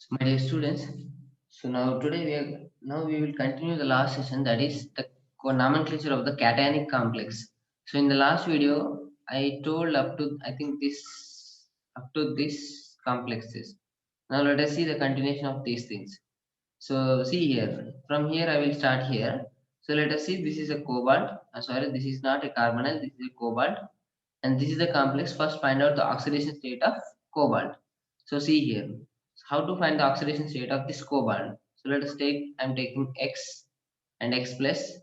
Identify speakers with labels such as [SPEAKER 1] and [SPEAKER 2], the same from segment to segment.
[SPEAKER 1] So my dear students, so now we will continue the last session, that is the nomenclature of the cationic complex. So in the last video, I told up to I think this up to this complexes. Now let us see the continuation of these things. So see here, from here I will start here. So let us see, this is a cobalt. Sorry, this is not a carbonyl. This is a cobalt, and this is the complex. First find out the oxidation state of cobalt. So see here, how to find the oxidation state of this cobalt. So let us take, I'm taking X and X plus,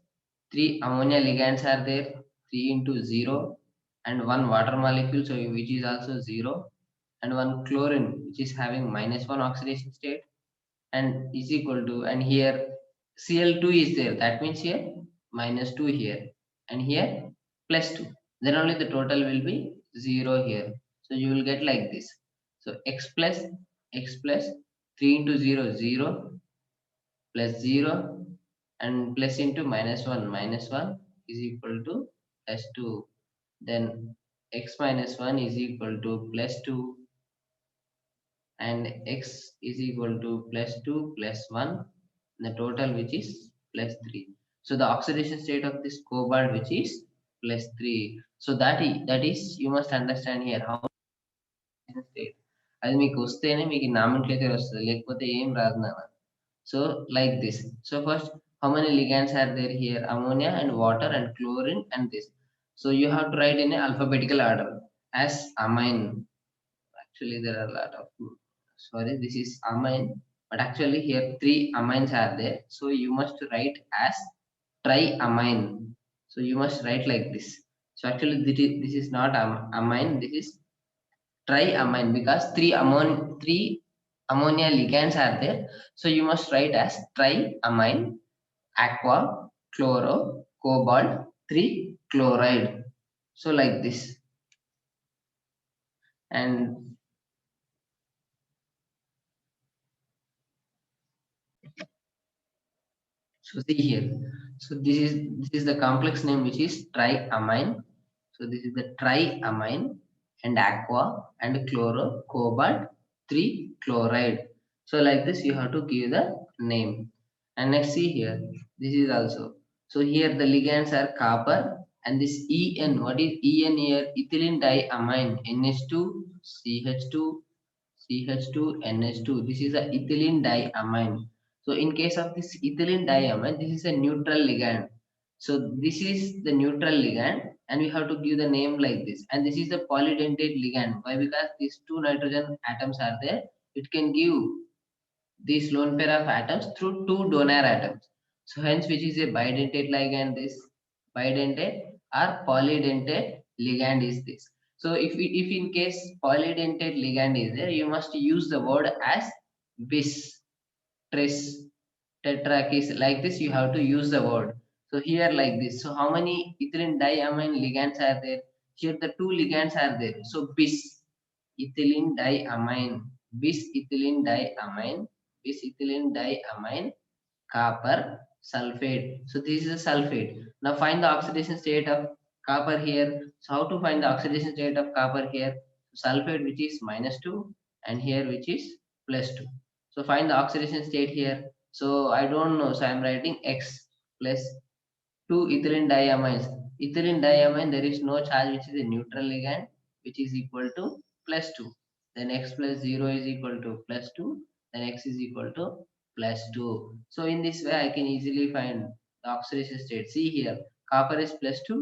[SPEAKER 1] 3 ammonia ligands are there, 3 into 0, and one water molecule, so which is also 0, and one chlorine which is having -1 oxidation state, and is equal to, and here Cl2 is there, that means here -2 here, and here +2, then only the total will be 0 here. So you will get like this. So x plus 3 into 0 0, plus 0, and plus into -1 is equal to +2, then x minus 1 is equal to +2, and x is equal to +2 plus 1, the total which is +3. So the oxidation state of this cobalt which is +3. So that is you must understand here how state. అది మీకు వస్తేనే మీకు nomenclature వస్తుంది, లేకపోతే ఏం రాదు నాన్న. So like this. So first, how many ligands are there here? Ammonia and water and chlorine and this. So you have to write in a alphabetical order as amine. Actually there are a lot of, sorry, this is amine, but actually here three amines are there, so you must write as triamine. So you must write like this. So actually this is not amine, this is triamine, because three ammonia ligands are there, so you must write as triamine, aqua, chloro, cobalt, 3 chloride. So like this. And so see here. So this is the complex name which is triamine. So this is the triamine and aqua and chloro cobalt 3 chloride. So like this you have to give the name. And next see here. This is also. So here the ligands are copper, and this En. What is En here? Ethylene diamine, NH2 CH2 CH2 NH2. This is a ethylene diamine. So in case of this ethylene diamine, this is a neutral ligand. So this is the neutral ligand, and we have to give the name like this. And this is the polydentate ligand. Why? Because these two nitrogen atoms are there. It can give these lone pair of atoms through two donor atoms. So hence, which is a bidentate ligand, this bidentate or polydentate ligand is this. So if in case polydentate ligand is there, you must use the word as bis, tris, tetrakis, like this you have to use the word. So here like this. So how many ethylene diamine ligands are there? Here the two ligands are there. So bis ethylene diamine, bis ethylene diamine, bis ethylene diamine, copper sulfate. So this is a sulfate. Now find the oxidation state of copper here. So how to find the oxidation state of copper here? Sulfate which is -2, and here which is +2. So find the oxidation state here. So I don't know. So I'm writing X plus 2 ethylene diamines. Ethylene diamine, there is no charge, which is a neutral ligand, which is equal to +2. Then X plus 0 is equal to +2. Then X is equal to +2. So in this way, I can easily find the oxidation state. See here, copper is +2.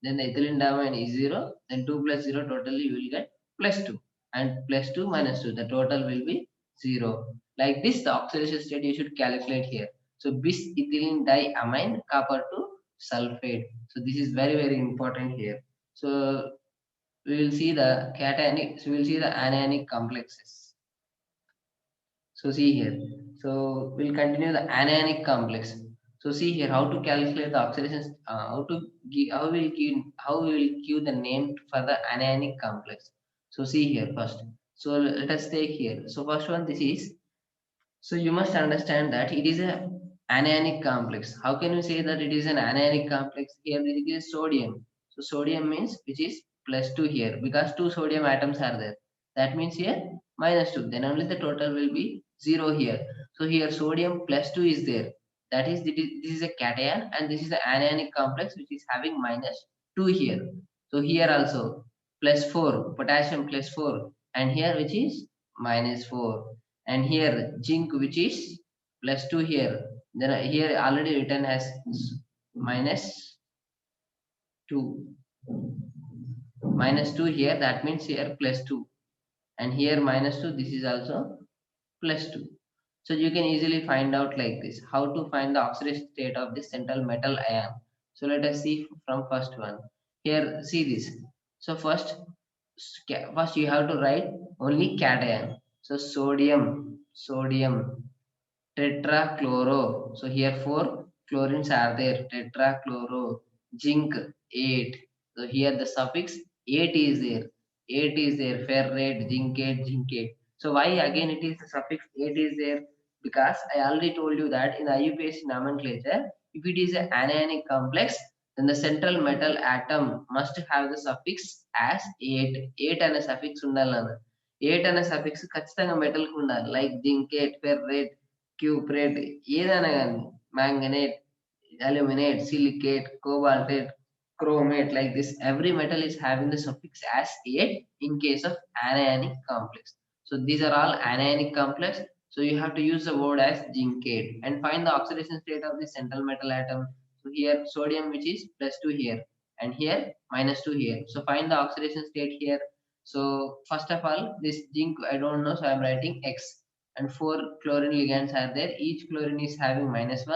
[SPEAKER 1] Then the ethylene diamine is 0. Then 2 plus 0, totally you will get +2. And +2 minus 2, the total will be 0. Like this, the oxidation state you should calculate here. So bis ethylene diamine copper to sulfate. So this is very important here. So we will see the cationic. So we will see the anionic complexes. So see here. So we'll continue the anionic complex. So see here how to calculate the oxidation. How we will give the name for the anionic complex. So see here first. So let us take here. So first one, this is, so you must understand that it is a anionic complex. How can we say that it is an anionic complex? Here it is sodium. So sodium means which is +2 here, because two sodium atoms are there. That means here minus 2, then only the total will be 0 here. So here sodium plus 2 is there. That is, this is a cation and this is the anionic complex which is having minus 2 here. So here also plus 4, potassium plus 4, and here which is minus 4. And here zinc which is plus 2 here. Then here already written as minus 2. Minus 2 here, that means here plus 2. And here minus 2, this is also plus 2. So you can easily find out like this. How to find the oxidation state of this central metal ion? So let us see from first one. Here, see this. So first you have to write only cation. So sodium tetrachloro. So here four chlorines are there. Tetrachloro, zinc 8. So here the suffix 8 is there. 8 is there. Ferrate, zincate, zincate. So why again it is the suffix 8 is there? Because I already told you that in IUPAC nomenclature, if it is an anionic complex, then the central metal atom must have the suffix as 8. 8 అనే suffix ఉండాలన్న. 8 అనే suffix ఖచ్చితంగా metal కు ఉండాలి. Like zincate, ferrate, క్యూప్రేట్ ఏదైనా కానీ మ్యాంగనేట్, aluminate, silicate, cobaltate, chromate, like this. Every metal is having the suffix as 8 in case of anionic complex. So these are all anionic complex. So you have to use the word as zincate and find the oxidation state of the central metal atom. So here sodium which is plus 2 here and here minus 2 here. So find the oxidation state here. So first of all this zinc I don't know, so I'm writing X, and 4 chlorine ligands are there. Each chlorine is having minus 1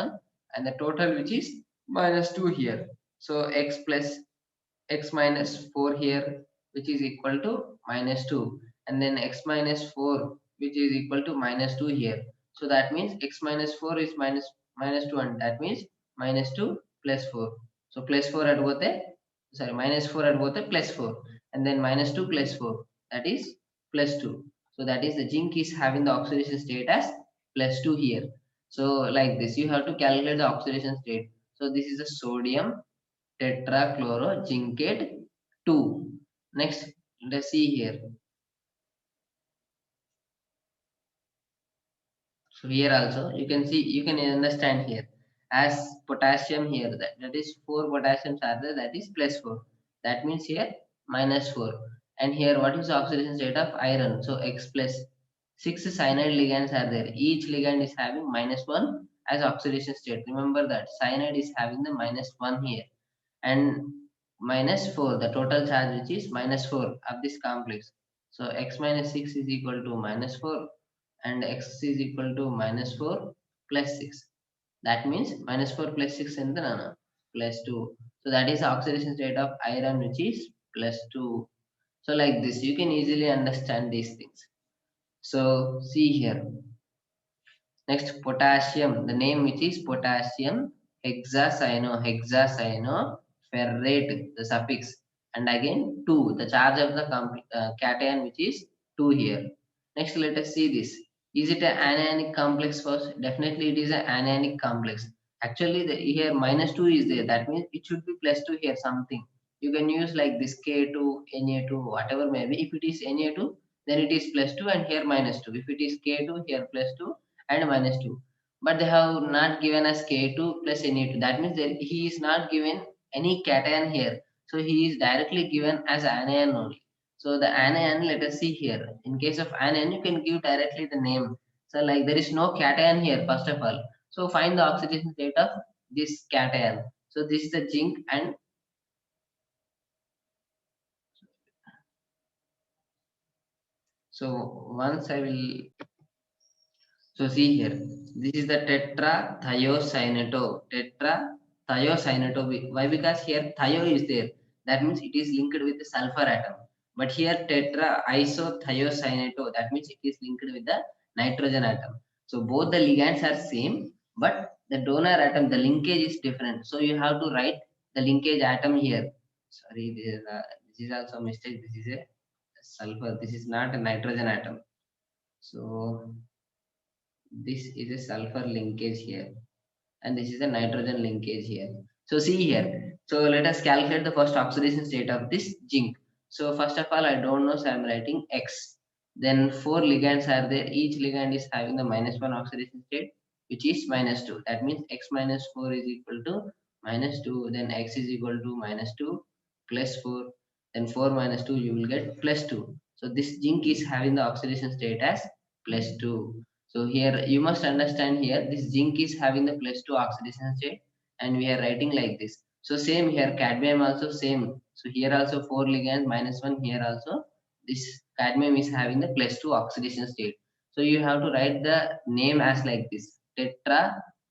[SPEAKER 1] and the total which is minus 2 here. So x plus x minus 4 here which is equal to minus 2, and then x minus 4 which is equal to minus 2 here. So that means x minus 4 is minus 2, and that means minus 2 plus 4. So plus 4 at both the, sorry, minus 4 at both the plus 4, and then minus 2 plus 4, that is plus 2. So that is the zinc is having the oxidation state as plus 2 here. So like this you have to calculate the oxidation state. So this is a sodium tetrachlorozincate 2. Next, let's see here. So here also you can see, you can understand here as potassium here, that is 4 potassiums are there, that is plus 4. That means here minus 4. And here what is the oxidation state of iron? So X plus 6 cyanide ligands are there. Each ligand is having minus 1 as oxidation state. Remember that cyanide is having the minus 1 here, and minus 4, the total charge which is minus 4 of this complex. So x minus 6 is equal to minus 4 and x is equal to minus 4 plus 6. That means minus 4 plus 6 and then plus 2. So that is the oxidation state of iron which is plus 2. So like this you can easily understand these things. So see here. Next, potassium. The name which is potassium hexacyanoferrate, the suffix, and again 2, the charge of the cation which is 2 here. Next, let us see this. Is it an anionic complex first? Definitely it is an anionic complex. Actually, here minus 2 is there. That means it should be plus 2 here something. You can use like this K2, Na2, whatever may be. If it is Na2, then it is plus 2 and here minus 2. If it is K2, here plus 2 and minus 2, but they have not given us K2 plus Na2. That means that he is not given any cation here, so he is directly given as anion only. So the anion, let us see here. In case of anion you can give directly the name. So like there is no cation here first of all. So find the oxidation state of this cation. So this is the zinc, and so once I will. So see here, this is the tetrathiocyanato. Tetrathiocyanato. Why? Because here thio is there. That means it is linked with the sulfur atom. But here tetra isothiocyanato. That means it is linked with the nitrogen atom. So both the ligands are same, but the donor atom, the linkage is different. So you have to write the linkage atom here. Sorry, this is also a mistake. This is a sulfur. This is not a nitrogen atom. So this is a sulfur linkage here, and this is a nitrogen linkage here. So see here. So let us calculate the first oxidation state of this zinc. So first of all, I don't know, so I'm writing X. Then four ligands are there. Each ligand is having the -1 oxidation state, which is -2. That means x minus 4 is equal to -2. Then x is equal to -2 plus 4. Then 4 minus 2 you will get +2. So this zinc is having the oxidation state as +2. So here you must understand here this zinc is having the +2 oxidation state, and we are writing like this. So same here, cadmium also same. So here also 4 ligands -1. Here also this cadmium is having the +2 oxidation state. So you have to write the name as like this: tetra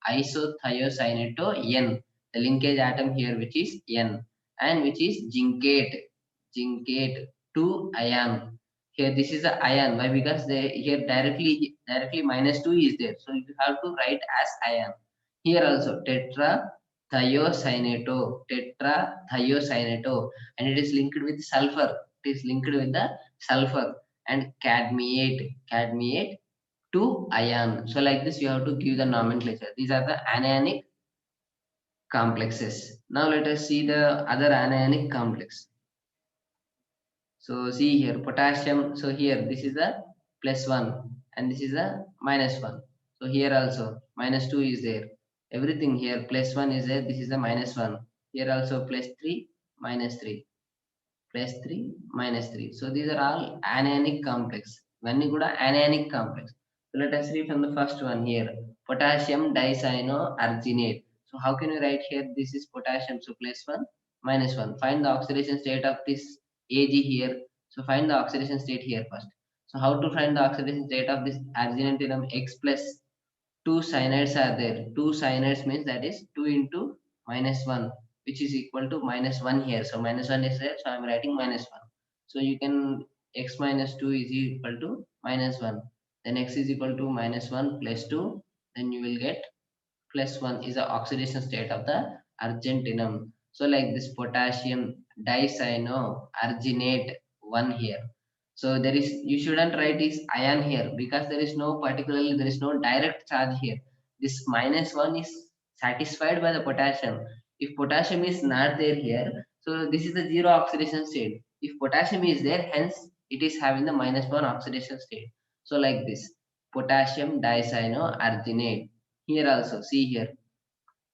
[SPEAKER 1] isothiocyanato N. The linkage atom here which is N, and which is zincate 2 ion. Here this is the ion. Why? Because they here directly -2 is there. So you have to write as ion. Here also tetra thiocyanato, and it is linked with sulfur. It is linked with the sulfur. And cadmiate 2 ion. So like this you have to give the nomenclature. These are the anionic complexes. Now let us see the other anionic complex. So see here potassium. So here this is the +1 and this is the -1. So here also -2 is there. Everything here +1 is there. This is the -1. Here also +3, -3. +3, -3. So these are all anionic complex. When you go to anionic complex. So let us read from the first one here. Potassium dicyanoarginate. So how can we write here? This is potassium. So +1, -1. Find the oxidation state of this Ag here. So find the oxidation state here first. So how to find the oxidation state of this arginatinum X plus two cyanides are there. Two cyanides means that is 2 into -1, which is equal to -1 here. So -1 is there, so I'm writing -1. So you can x minus 2 is equal to -1. Then x is equal to -1 plus 2. Then you will get +1 is the oxidation state of the argentinum. So like this potassium dicyanoarginate 1 here. So there is you shouldn't write this ion here because there is no direct charge here. This -1 is satisfied by the potassium. If potassium is not there here, so this is the zero oxidation state. If potassium is there, hence it is having the -1 oxidation state. So like this potassium dicyanoarginate. Here also see here.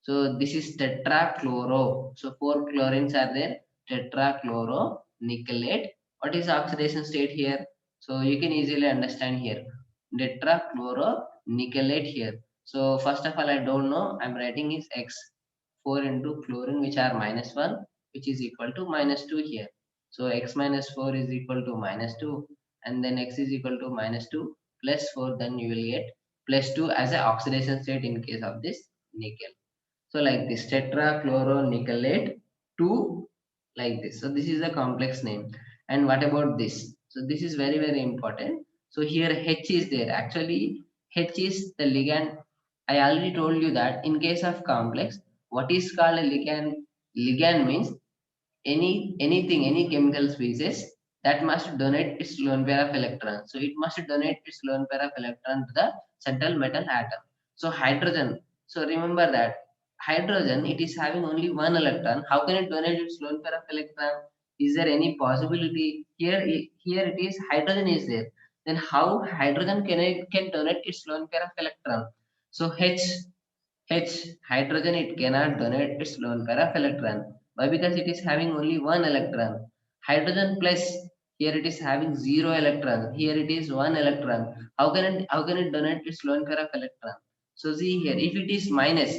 [SPEAKER 1] So this is tetrachloro. So four chlorines are there. Tetrachloronickelate. What is the oxidation state here? So you can easily understand here. Tetrachloronickelate here. So first of all, I don't know. I'm writing is X. 4 into chlorine which are -1, which is equal to -2 here. So X minus 4 is equal to -2, and then X is equal to -2 plus 4. Then you will get +2 as an oxidation state in case of this nickel. So like this tetrachloronickelate 2 like this. So this is a complex name. And what about this? So this is very important. So here H is there. Actually H is the ligand. I already told you that in case of complex, what is called a ligand? Ligand means any chemical species that must donate its lone pair of electrons. So it must donate its lone pair of electron to the central metal atom. So hydrogen. So remember that hydrogen it is having only one electron. How can it donate its lone pair of electron? Is there any possibility here? Here it is hydrogen is there. Then how hydrogen can donate its lone pair of electron? So H hydrogen it cannot donate its lone pair of electron. Why? Because it is having only one electron. Hydrogen plus here it is having zero electron. Here it is one electron. How can it donate its lone pair of electron? So see here, if it is minus,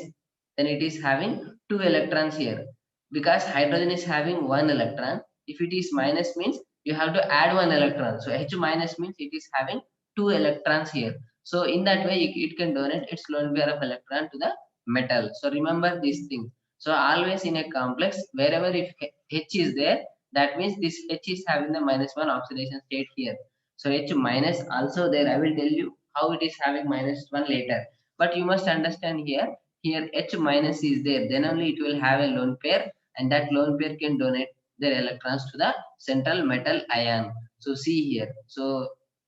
[SPEAKER 1] then it is having two electrons here. Because hydrogen is having one electron. If it is minus means you have to add one electron. So H minus means it is having two electrons here. So in that way, it can donate its lone pair of electron to the metal. So remember this thing. So always in a complex, wherever if H is there, that means this H is having the -1 oxidation state here. So H minus also there. I will tell you how it is having -1 later. But you must understand here. Here H minus is there. Then only it will have a lone pair, and that lone pair can donate their electrons to the central metal ion. So see here. So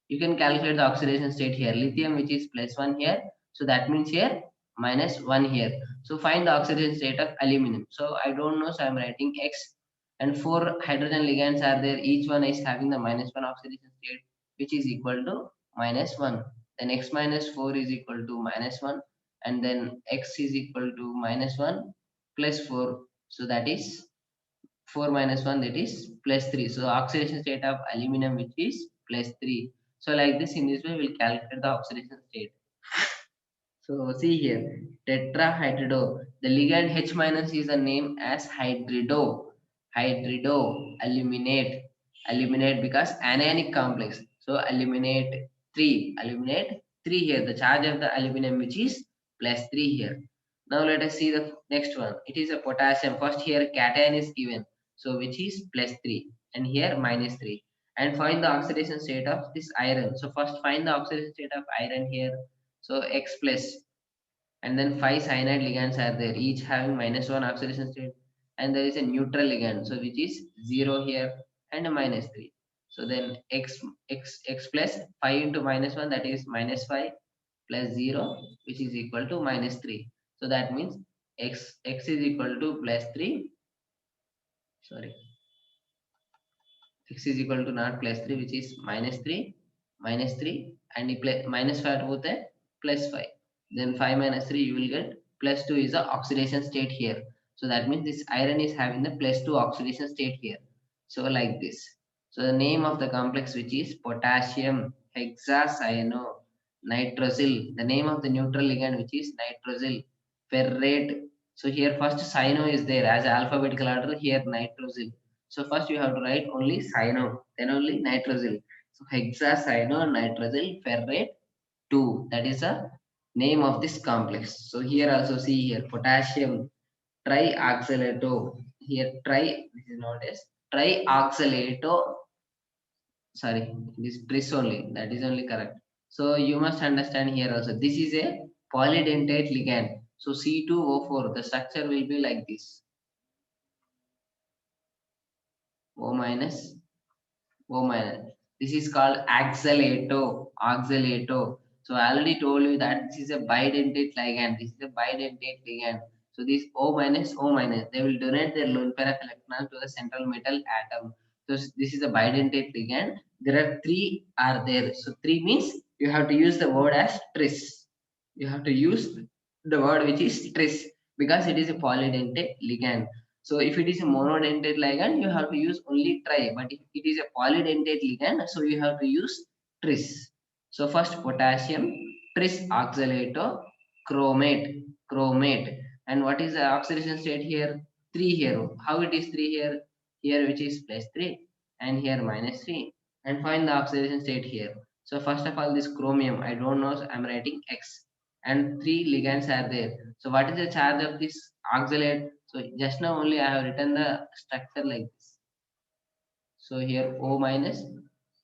[SPEAKER 1] you can calculate the oxidation state here. Lithium which is +1 here. So that means here -1 here. So find the oxidation state of aluminum. So I don't know, so I'm writing X. And four hydrogen ligands are there. Each one is having the -1 oxidation state. which is equal to -1. Then x minus 4 is equal to -1, and then x is equal to -1 plus 4. So that is 4 minus 1, that is plus 3. So oxidation state of aluminum which is plus 3. So like this, in this way we'll calculate the oxidation state. So see here, tetrahydrido. The ligand H minus is the name as hydrido. Hydrido, aluminate. Aluminate because anionic complex. So aluminate 3 here. The charge of the aluminum which is plus 3 here. Now let us see the next one. It is a potassium. First here cation is given. So which is plus 3 and here minus 3. And find the oxidation state of this iron. So first find the oxidation state of iron here. So X plus, and then 5 cyanide ligands are there, each having -1 oxidation state, and there is a neutral ligand, so which is 0 here and a -3. So then X plus 5 into -1, that is -5 plus 0, which is equal to -3. So that means X is equal to plus 3. Sorry, x is equal to not plus 3, which is -3 and you play -5 both है +5. Then 5 minus 3 you will get plus 2 is the oxidation state here. So that means this iron is having the plus 2 oxidation state here. So like this. So the name of the complex which is potassium hexacyano nitrosyl. The name of the neutral ligand which is nitrosyl ferrate. So here first cyano is there as alphabetical order, here nitrosyl. So first you have to write only cyano, then only nitrosyl. So hexacyano nitrosyl ferrate 2. That is the name of this complex. So here also see here potassium trioxalato. Here this is not as trioxalato. Sorry, it is tris only. That is only correct. So you must understand here also. This is a polydentate ligand. So C2O4. The structure will be like this. O minus O minus. This is called oxalato. Oxalato. So I already told you that this is a bidentate ligand. This is a bidentate ligand. So this O minus, they will donate their lone pair of electrons to the central metal atom. So this is a bidentate ligand. There are three are there. So three means you have to use the word as tris. You have to use the word which is tris because it is a polydentate ligand. So if it is a monodentate ligand, you have to use only tri. But if it is a polydentate ligand, so you have to use tris. So first potassium tris oxalato chromate. And what is the oxidation state here? 3 here. How it is 3 here? Here which is plus 3 and here minus 3. And find the oxidation state here. So first of all this chromium, I don't know, so I'm writing X. And 3 ligands are there. So what is the charge of this oxalate? So just now only I have written the structure like this. So here O minus,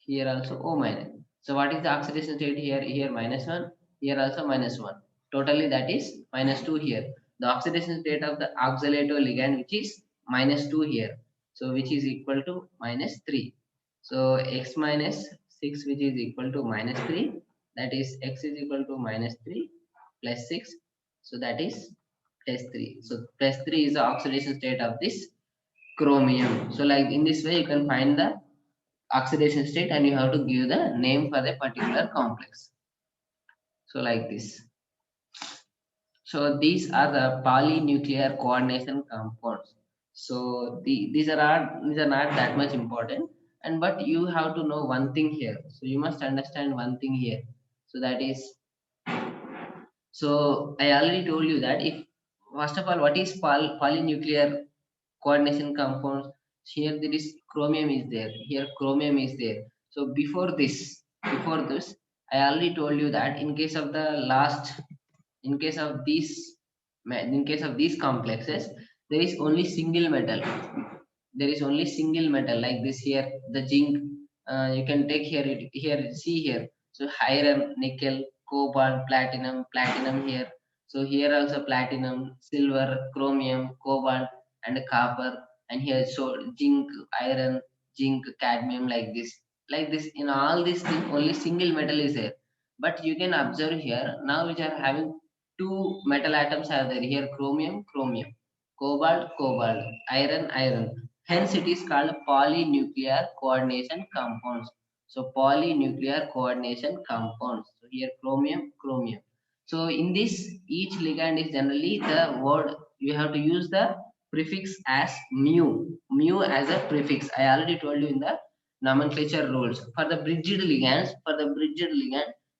[SPEAKER 1] here also O minus. So what is the oxidation state here? Here -1, here also -1. Totally that is -2 here. The oxidation state of the oxalato ligand which is -2 here. So which is equal to -3. So x minus 6 which is equal to -3. That is x is equal to -3 plus 6. So that is plus 3. So plus 3 is the oxidation state of this chromium. So like in this way you can find the oxidation state and you have to give the name for the particular complex. So like this. So these are the polynuclear coordination compounds. So these are not that much important, and but you have to know one thing here. So you must understand one thing here. So that is, so I already told you that if first of all what is polynuclear coordination compounds. Here there is chromium is there, here chromium is there. So before this I already told you that in case of the last, in case of these complexes, there is only single metal, there is only single metal like this. Here the zinc, you can take here, here see here. So iron, nickel, cobalt, platinum here. So here also platinum, silver, chromium, cobalt and copper. And here so zinc, iron, zinc, cadmium, like this in all these things only single metal is there. But you can observe here now which are having two metal atoms are there. Here chromium, cobalt, iron. Hence it is called polynuclear coordination compounds. So polynuclear coordination compounds. So here chromium, chromium. So in this, each ligand is generally the word you have to use the prefix as mu. Mu as a prefix. I already told you in the nomenclature rules. For the bridged ligand,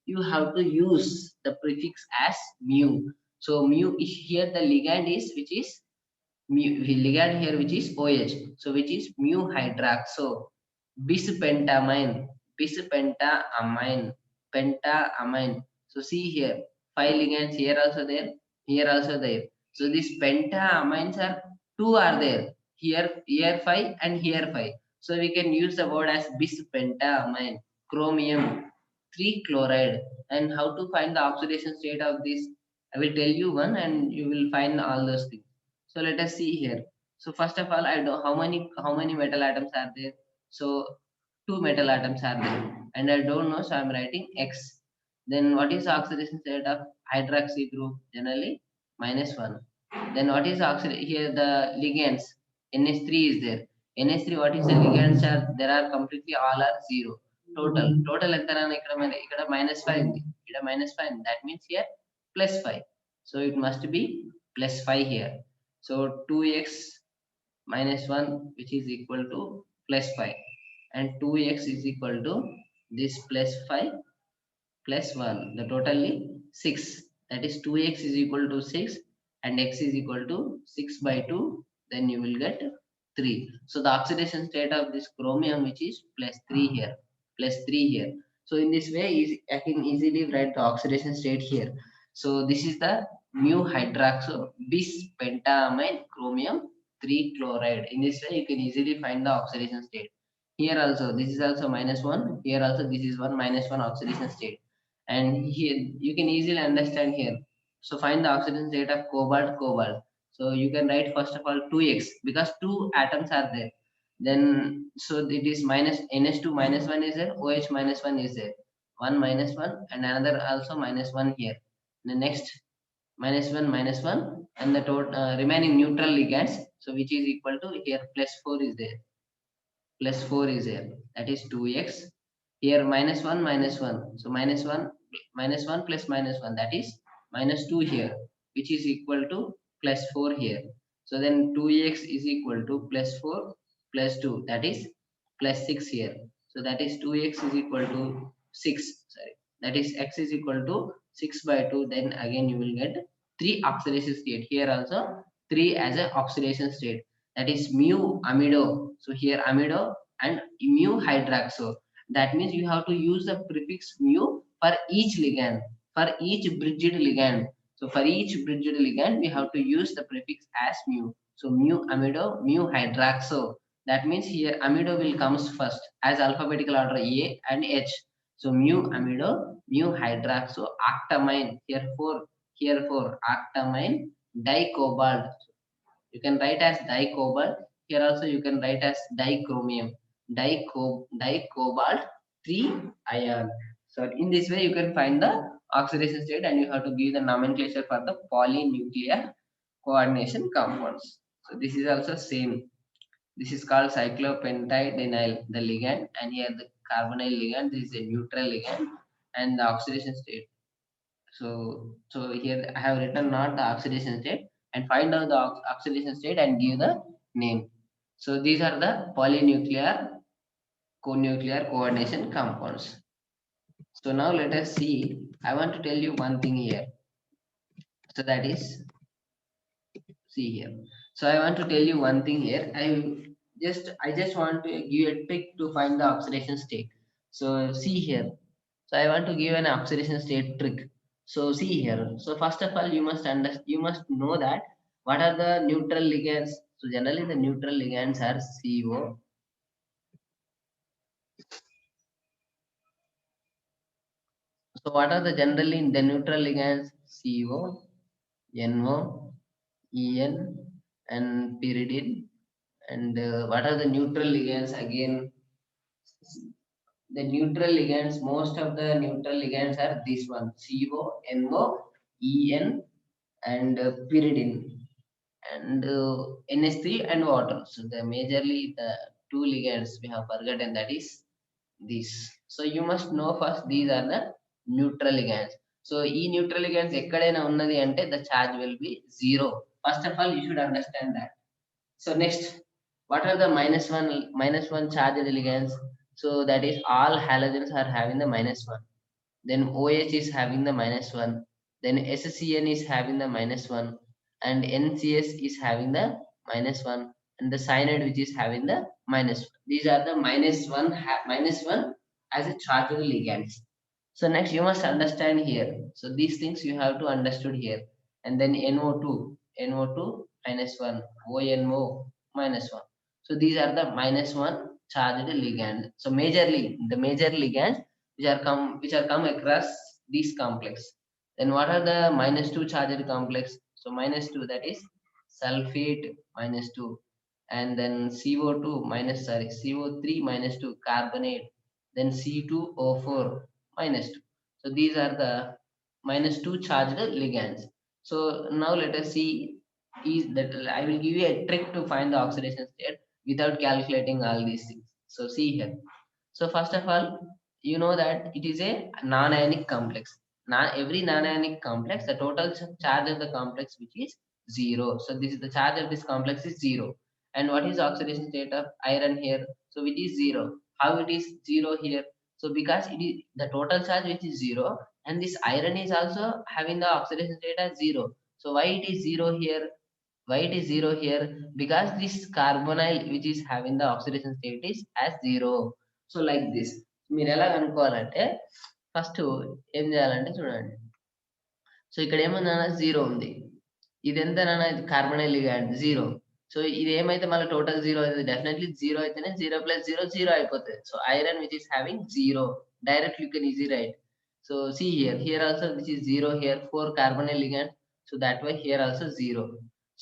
[SPEAKER 1] you have to use the prefix as mu. So mu is here the ligand is which is mu, ligand here which is OH. So which is mu hydroxo bispentamine, bispentamine, pentamine. So see here, five ligands here also there, here also there. So these pentamines are two are there. Here five and here five. So we can use the word as bispentamine, chromium, 3 chloride. And how to find the oxidation state of this? I will tell you one, and you will find all those things. So let us see here. So first of all, I know how many metal atoms are there. So two metal atoms are there, and I don't know, so I'm writing X. Then what is the oxidation state of hydroxy group? Generally -1. Then what is oxidation here? The ligands NH3 is there. NH3 what is the ligands are there are completely all are zero. Total ఎంత ఇక్కడ -5 ఉంది. ఇక్కడ -5 ఉంది. That means here +5. So it must be +5 here. So 2x -1 which is equal to +5, and 2x is equal to this +5 +1, the totally 6. That is 2x is equal to 6 and x is equal to 6 by 2. Then you will get 3. So the oxidation state of this chromium which is +3 here, +3 here. So in this way I can easily write the oxidation state here. So this is the mu hydroxo bis pentamine chromium 3 chloride. In this way you can easily find the oxidation state. Here also this is also -1, here also this is one -1 oxidation state. And here you can easily understand here. So find the oxidation state of cobalt. So you can write first of all 2x because two atoms are there. Then so it is minus nh2 -1 is there, oh -1 is there, one -1 and another also -1 here. The next -1 and the total remaining neutral ligands, so which is equal to here +4 is there, +4 is here, that is 2x. Here -1 so -1 plus -1, that is -2 here, which is equal to +4 here. So then 2x is equal to +4 +2, that is +6 here. So that is 2x is equal to 6, sorry, that is x is equal to 6 by 2. Then again you will get 3 oxidation state here also, 3 as a oxidation state, that is mu amido. So here amido and mu hydroxo. That means you have to use the prefix mu for each ligand, for each bridged ligand. So for each bridged ligand we have to use the prefix as mu. So mu amido, mu hydroxo. That means here amido will comes first as alphabetical order A and H. So mu amido, mu hydroxo, octamine, here 4 octamine dicobalt. You can write as dicobalt. Here also you can write as dichromium, dicobalt 3 ion. So in this way you can find the oxidation state, and you have to give the nomenclature for the polynuclear coordination compounds. So this is also same. This is called cyclopentadienyl, the ligand, and here the carbonyl ligand. This is a neutral ligand, and the oxidation state. So here I have written not the oxidation state, and find out the oxidation state and give the name. So these are the polynuclear conuclear coordination compounds. So now let us see. I want to tell you one thing here. So that is, see here. So I want to tell you one thing here. I just want to give a trick to find the oxidation state. So see here. So I want to give an oxidation state trick. So see here. So first of all, you must know that what are the neutral ligands. So generally the neutral ligands are CO. So what are the generally the neutral ligands? CO, NO, En, and pyridine. And what are the neutral ligands again? The neutral ligands, most of the neutral ligands are this one: CO, NO, En, and pyridine, and NH3 and water. So the majorly the two ligands we have forgotten, that is this. So you must know first these are the neutral ligands. So e neutral ligands ekkadaina unnadi ante the charge will be zero. First of all you should understand that. So next, what are the minus one charged ligands? So that is all halogens are having the minus one. Then OH is having the minus one. Then SCN is having the minus one, and NCS is having the minus one, and the cyanide which is having the minus one. These are the minus one as a charged ligands. So next you must understand here. So these things you have to understood here. And then NO2 minus 1, ONO minus 1. So these are the minus 1 charged ligand. So majorly the major ligands which are come across these complex. Then what are the minus 2 charged complex? So minus 2, that is sulfate minus 2, and then CO3 minus 2 carbonate, then C2O4 minus 2. So these are the minus 2 charged ligands. So now let us see, is that I will give you a trick to find the oxidation state without calculating all these things. So see here. So first of all, you know that it is a non-ionic complex. Every non-ionic complex, the total charge of the complex which is zero. So this is the charge of this complex is zero. And what is the oxidation state of iron here? So which is zero. How it is zero here? So because it is the total charge which is zero, and this iron is also having the oxidation state as zero. So why it is zero here? Why it is zero here? Because this carbonyl which is having the oxidation state is as zero. So like this మీరు ఎలా కనుక్కోవాలంటే first ఏం చేయాలంటే చూడండి. So ఇక్కడ ఏముందన్న zero ఉంది. ఇది ఎంత నాన్న, ఇది కార్బనైల్ లిగాండ్ జీరో. సో ఇది ఏమైతే మళ్ళీ టోటల్ జీరో అవుతుంది, డెఫినెట్లీ జీరో అయితేనే జీరో ప్లస్ జీరో జీరో అయిపోతుంది. So iron which is having zero, direct you can easy right. So see here, here also this is zero, here 4 carbonyl ligand, so that way here also zero.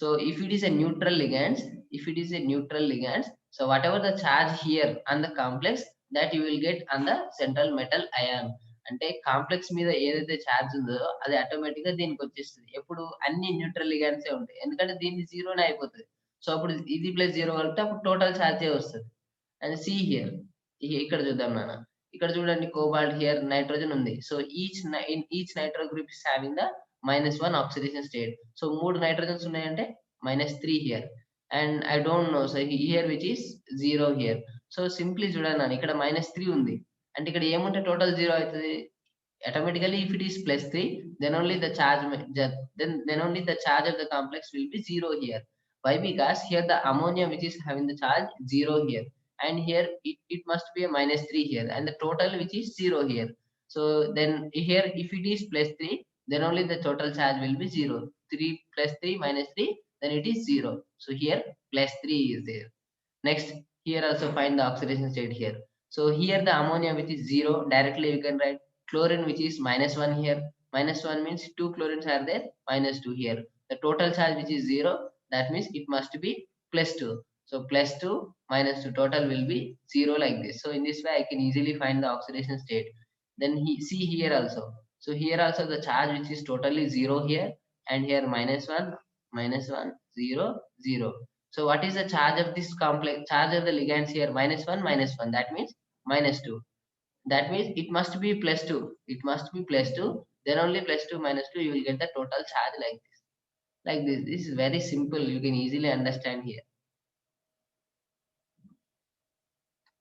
[SPEAKER 1] So if it is a neutral ligand, if it is a neutral ligand, so whatever the charge here on the complex, that you will get on the central metal ion. అంటే complex మీద ఏదైతే charge ఉందో అది automatic గా దీనికి వచ్చేస్తుంది. ఎప్పుడు అన్ని న్యూట్రల్ లిగాండ్సే ఉంటాయి, ఎందుకంటే దీన్ని జీరోనే అయిపోతుంది. సో అప్పుడు ఇది ప్లస్ జీరో కలిపితే అప్పుడు టోటల్ ఛార్జే వస్తుంది. అండ్ సి హియర్, ఇక్కడ చూద్దాం నాన్న. ఇక్కడ చూడండి కోబాల్ట్, హియర్ నైట్రోజన్ ఉంది. So each nitro group is having the minus 1 oxidation state. So మూడు నైట్రోజన్స్ ఉన్నాయంటే -3 here. And I don't know, so here which is zero here. So simply చూడండి నాన్న, ఇక్కడ -3 ఉంది అంటే ఇక్కడ ఏముంటే టోటల్ జీరో అవుతుంది. Automatically if it is +3, then only the charge then only the charge of the complex will be zero here. Why? Because here the ammonia which is having the charge zero here, and here it must be a -3 here, and the total which is zero here. So then here if it is +3, then only the total charge will be zero. 3 plus 3 minus 3, then it is zero. So here +3 is there. Next, here also find the oxidation state here. So here the ammonia which is zero, directly you can write chlorine which is -1 here. -1 means two chlorines are there, -2 here. The total charge which is zero, that means it must be +2. So +2 -2 total will be zero like this. So in this way I can easily find the oxidation state. Then see here also. So here also the charge which is totally zero here, and here -1, -1, 0, 0. So what is the charge of this complex? Charge of the ligands here -1, -1. That means -2. That means it must be +2. It must be +2. Then only +2 -2 you will get the total charge like this. Like this. This is very simple. You can easily understand here.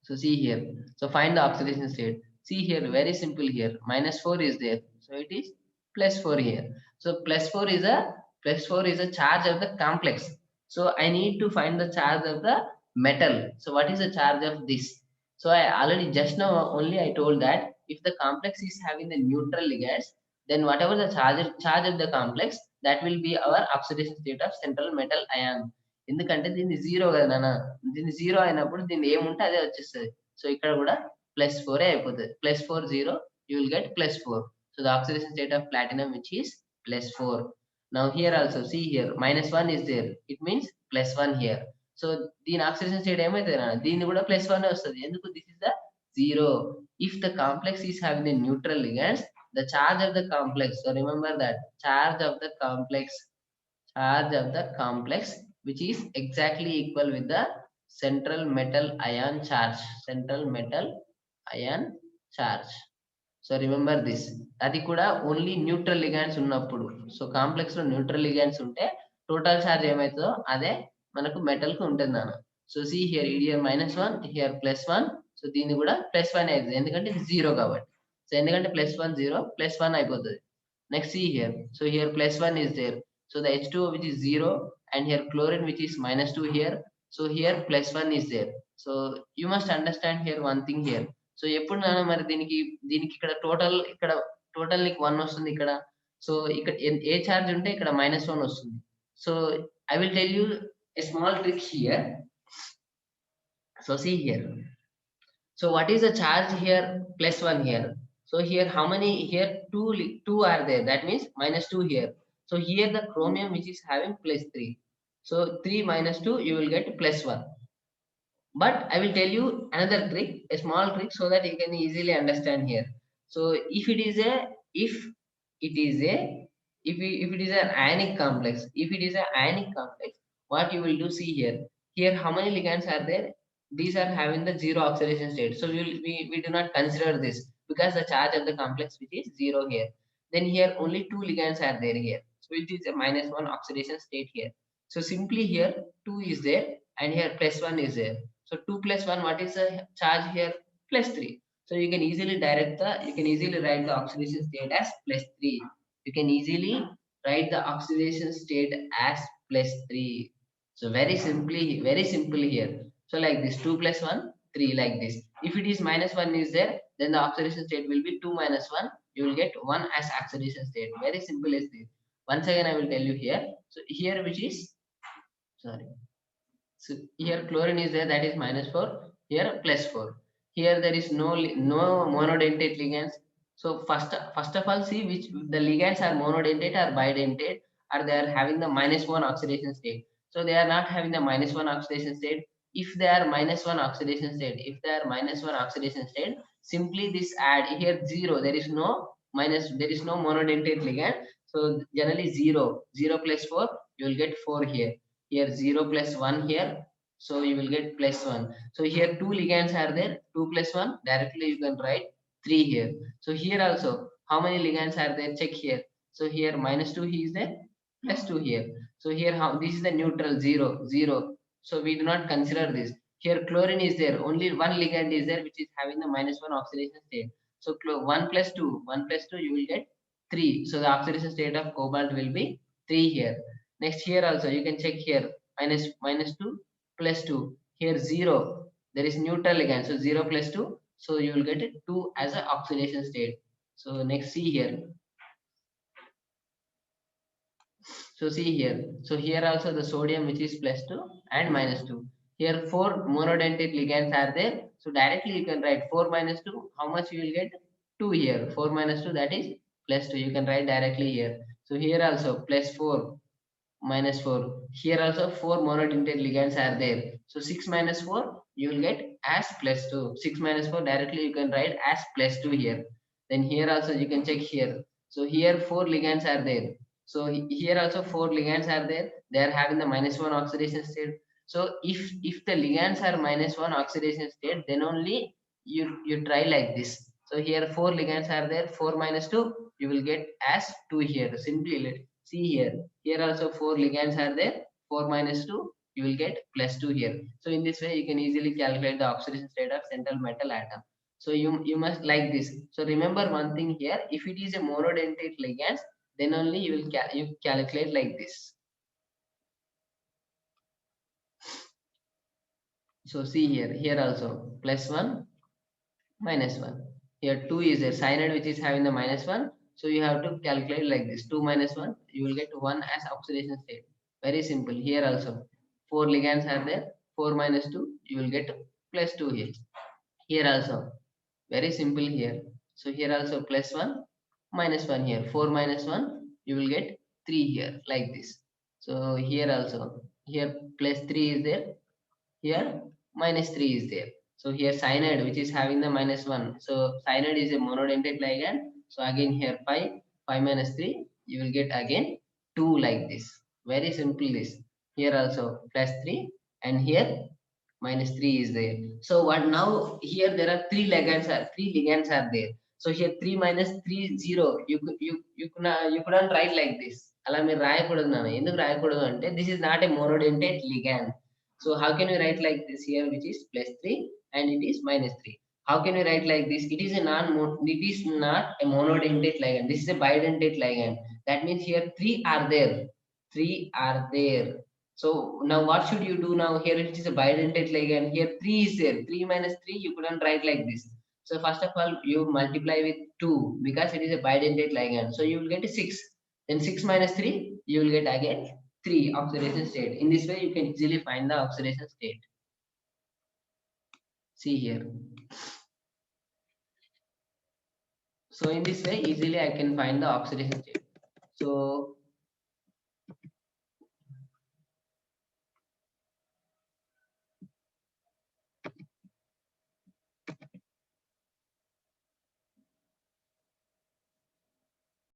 [SPEAKER 1] So see here. So find the oxidation state. See here, very simple here. -4 is there. So it is +4 here. So +4 is a charge of the complex. So I need to find the charge of the metal. So what is the charge of this? So I already just now only I told that if the complex is having the neutral ligands, then whatever the charge of the complex, that will be our oxidation state of central metal ion. ఎందుకంటే దీన్ని zero కదా నాన్న, దీన్ని zero అయినప్పుడు దీన్ని ఏముంటే అదే వచ్చేస్తుంది. సో ఇక్కడ కూడా +4 అయిపోతుంది. +4 0, you will get +4. So the oxidation state of platinum which is +4. Now here also see here -1 is there. It means +1 here. So దీని ఆక్సిడేషన్ స్టేట్ ఏమైతే దీన్ని కూడా +1 వస్తుంది. ఎందుకు? This is the zero. If the complex is having the neutral ligands, the charge of the complex. So remember that charge of the complex which is exactly equal with the central metal ion charge. Central metal ion charge. So remember this. అది కూడా only neutral ligands ఉన్నప్పుడు. So complex లో neutral ligands ఉంటే total charge ఏమైతుందో అదే మనకు metal కి ఉంటుంది నాన్న. సో సి హియర్ ఈడియర్ -1 హియర్ +1. సో దీన్ని కూడా +1 అవుతుంది ఎందుకంటే ఇది జీరో కాబట్టి. సో ఎందుకంటే +1 జీరో +1 అయిపోతుంది. Next see here. So here +1 is there. So the H2O which is 0 and here chlorine which is -2 here. So here +1 is there. So you must understand here one thing here. So ఎప్పుడు నాన్న మరి దీనికి ఇక్కడ total నీకు 1 వస్తుంది ఇక్కడ. So ఇక్కడ ఏ charge ఉంటే ఇక్కడ -1 వస్తుంది. So I will tell you a small trick here. So see here. So what is the charge here? +1 here. So here how many here? Two are there. That means -2 here. So here the chromium which is having +3. So 3 minus 2 you will get +1. But I will tell you another trick, a small trick, so that you can easily understand here. So if it is a if it is an ionic complex, what you will do, see here. Here how many ligands are there? These are having the zero oxidation state. So we do not consider this because the charge of the complex which is zero here. Then here only two ligands are there here. So it is a -1 oxidation state here. So simply here 2 is there and here +1 is there. So 2 plus 1, what is the charge here? +3. So you can easily write the oxidation state as +3. You can easily write the oxidation state as +3. So very simple here. So like this, 2 plus 1, 3 like this. If it is -1 is there, then the oxidation state will be 2 minus 1. You will get 1 as oxidation state. Very simple as this. Once again, I will tell you here. So here which is, sorry. So here chlorine is there, that is -4. Here +4. Here there is no monodentate ligands. So first of all, see which the ligands are monodentate or bidentate, or they are having the -1 oxidation state. So they are not having the -1 oxidation state. If they are -1 oxidation state, simply this add here 0. There is no monodentate ligand. So generally 0 plus 4, you will get 4 here. Here 0 plus 1 here, so you will get +1. So here two ligands are there, 2 plus 1, directly you can write 3 here. So here also how many ligands are there, check here. So here -2 he is there, +2 here. So here how this is the neutral 0. So we do not consider this. Here chlorine is there, only one ligand is there which is having the -1 oxidation state. So 1 plus 2 you will get 3. So the oxidation state of cobalt will be 3 here. Next here also you can check here, minus 2 plus 2. Here 0. There is neutral ligand. So 0 plus 2. So you will get 2 as an oxidation state. So next see here. So see here. So here also the sodium which is +2 and -2. Here 4 monodentate ligands are there. So directly you can write 4 minus 2. How much you will get? 2 here. 4 minus 2, that is +2. You can write directly here. So here also +4 -4. Here also 4 monodentate ligands are there. So 6 minus 4 you will get as +2. 6 minus 4 directly you can write as +2 here. Then here also you can check here. So here 4 ligands are there. So here also 4 ligands are there. They are having the -1 oxidation state. So if the ligands are -1 oxidation state, then only you try like this. So here 4 ligands are there. 4 minus 2 you will get as 2 here. Simply let see here. Here also 4 ligands are there. 4 minus 2 you will get +2 here. So in this way you can easily calculate the oxidation state of central metal atom. So you must like this. So remember one thing here. If it is a monodentate ligand, then only you will you calculate like this. So see here also +1 -1. Here 2 is a cyanide which is having the -1. So you have to calculate like this. 2 minus 1, you will get 1 as oxidation state. Very simple. Here also 4 ligands are there. 4 minus 2, you will get +2 here. Here also very simple here. So here also +1 -1 here. 4 minus 1, you will get 3 here like this. So here also here +3 is there. Here -3 is there. So here cyanide which is having the -1. So cyanide is a monodentate ligand. So again here 5 minus 3, you will get again 2 like this. Very simple this. Here also +3 and here -3 is there. So what now, here there are three ligands are there. So here 3 minus 3 0. You couldn't write like this. అలా మీరు రాయకూడదు నాన్న. ఎందుకు రాయకూడదు అంటే this is not a monodentate ligand. So how can we write like this here, which is +3 and it is -3? How can we write like this? It is not a monodentate ligand. This is a bidentate ligand. That means here three are there. Three are there. So now what should you do now? Here it is a bidentate ligand. Here 3 is there. 3 minus 3, you couldn't write like this. So first of all, you multiply with 2 because it is a bidentate ligand. So you will get a 6. Then 6 minus 3, you will get again 3 oxidation state. In this way, you can easily find the oxidation state. See here. So in this way, easily I can find the oxidation state. So